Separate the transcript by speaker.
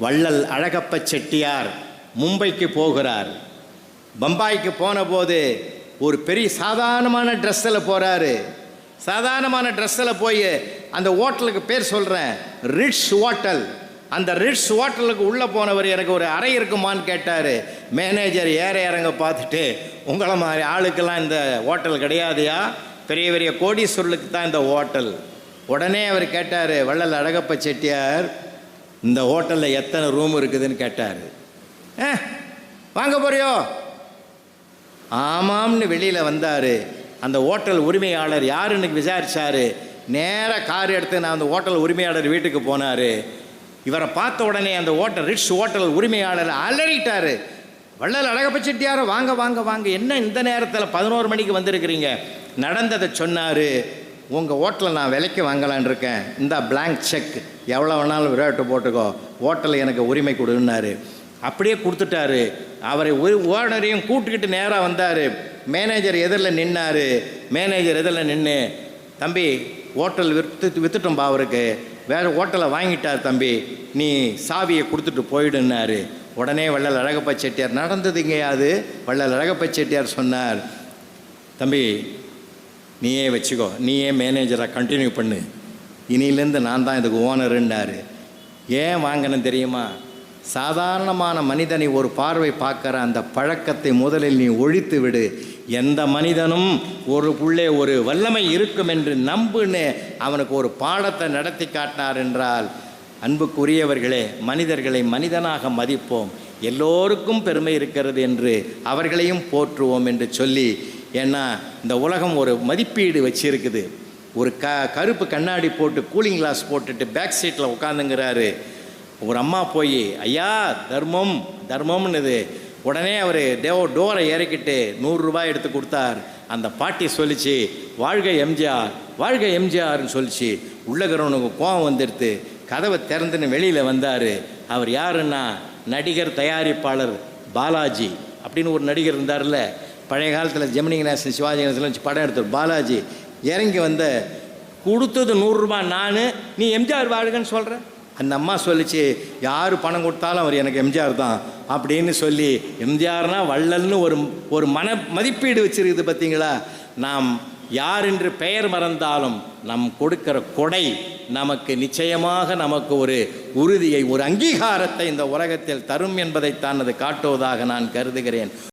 Speaker 1: வள்ளல் அழகப்ப செட்டியார் மும்பைக்கு போகிறார். பம்பாய்க்கு போன போது ஒரு பெரிய சாதாரணமான ட்ரெஸ்ஸில் போகிறாரு. சாதாரணமான ட்ரெஸ்ஸில் போய் அந்த ஹோட்டலுக்கு பேர் சொல்கிறேன், ரிட்ஸ் ஹோட்டல். அந்த ரிட்ஸ் ஹோட்டலுக்கு உள்ளே போனவர் எனக்கு ஒரு அறை இருக்குமான்னு கேட்டார். மேனேஜர் ஏற இறங்க பார்த்துட்டு, உங்களை மாதிரி ஆளுக்கெல்லாம் இந்த ஹோட்டல் கிடையாதையா, பெரிய பெரிய கோடீஸ்வரர்களுக்கு தான் இந்த ஹோட்டல். உடனே அவர் கேட்டார், வள்ளல் அழகப்ப செட்டியார், இந்த ஹோட்டலில் எத்தனை ரூம் இருக்குதுன்னு கேட்டார். வாங்க போறியோ? ஆமாம்னு வெளியில் வந்தார். அந்த ஹோட்டல் உரிமையாளர் யாருன்னு விசாரித்தார். நேராக கார் எடுத்து நான் அந்த ஹோட்டல் உரிமையாளர் வீட்டுக்கு போனார். இவரை பார்த்த உடனே அந்த ஹோட்டல் ரிட்ஸ் ஹோட்டல் உரிமையாளர் அலறிட்டார். வள்ளல் அழகப்ப செட்டியார், வாங்க வாங்க வாங்க, என்ன இந்த நேரத்தில் 11 மணிக்கு வந்திருக்கிறீங்க? நடந்ததை சொன்னார். உங்கள் ஹோட்டலில் நான் விலைக்கு வாங்கலான் இருக்கேன், இந்த பிளாங்க் செக், எவ்வளோ வேணாலும் விளையாட்டு போட்டுக்கோ, ஹோட்டலில் எனக்கு உரிமை கொடுன்னாரு. அப்படியே கொடுத்துட்டாரு. அவரை ஓனரையும் கூட்டுக்கிட்டு நேராக வந்தார். மேனேஜர் எதிரில் நின்னார். மேனேஜர் எதிரில் நின்று, தம்பி ஹோட்டல் விற்றுட்டோம்பா, அவருக்கு வேறு ஹோட்டலை வாங்கிட்டார் தம்பி, நீ சாவியை கொடுத்துட்டு போயிடுன்னாரு. உடனே வள்ளல் அழகப்ப செட்டியார், நடந்ததுங்கையாது. வள்ளல் அழகப்ப செட்டியார் சொன்னார், தம்பி நீயே வச்சுக்கோ, நீயே மேனேஜராக கண்டினியூ பண்ணு, இனியிலேருந்து நான் தான் இதுக்கு ஓனருன்னாரு. ஏன் வாங்கினேன் தெரியுமா? சாதாரணமான மனிதனை ஒரு பார்வை பார்க்குற அந்த பழக்கத்தை முதலில் நீ ஒழித்து விடு. எந்த மனிதனும் உள்ளே ஒரு வல்லமை இருக்கும் என்று நம்புன்னு அவனுக்கு ஒரு பாடத்தை நடத்தி காட்டினார் என்றால், அன்புக்குரியவர்களே, மனிதர்களை மனிதனாக மதிப்போம், எல்லோருக்கும் பெருமை இருக்கிறது என்று அவர்களையும் போற்றுவோம் என்று சொல்லி, ஏன்னா இந்த உலகம் ஒரு மதிப்பீடு வச்சிருக்குது. ஒரு கருப்பு கண்ணாடி போட்டு கூலிங் கிளாஸ் போட்டுட்டு பேக் சீட்டில் உட்காந்துங்கிறாரு. ஒரு அம்மா போய், ஐயா தர்மம் தர்மம்னுது. உடனே அவர் டோரை இறக்கிட்டு 100 ரூபாய் எடுத்து கொடுத்தார். அந்த பாட்டி சொல்லிச்சு, வாழ்க எம்ஜிஆர் வாழ்க எம்ஜிஆர்னு சொல்லிச்சு. உள்ளகிறவனுக்கு கோவம் வந்துடுத்து. கதவை திறந்துன்னு வெளியில் வந்தார். அவர் யாருன்னா, நடிகர் தயாரிப்பாளர் பாலாஜி அப்படின்னு ஒரு நடிகர் இருந்தார்ல, பழைய காலத்தில் ஜெமினி கணேசன் சிவாஜி கணேசன் வச்சு படம் எடுத்தார். பாலாஜி இறங்கி வந்த, கொடுத்தது 100 ரூபாய் நான், நீ எம்ஜிஆர் வாழ்கன்னு சொல்கிற? அந்த அம்மா சொல்லிச்சு, யார் பணம் கொடுத்தாலும் அவர் எனக்கு எம்ஜிஆர் தான் அப்படின்னு சொல்லி, எம்ஜிஆர்னா வள்ளல்னு ஒரு மதிப்பீடு வச்சிருக்குது. பார்த்தீங்களா? நாம் யார் என்று பெயர் மறந்தாலும் நம் கொடுக்கிற கொடை நமக்கு நிச்சயமாக நமக்கு ஒரு உறுதியை, ஒரு அங்கீகாரத்தை இந்த உலகத்தில் தரும் என்பதைத்தான் அது காட்டுவதாக நான் கருதுகிறேன்.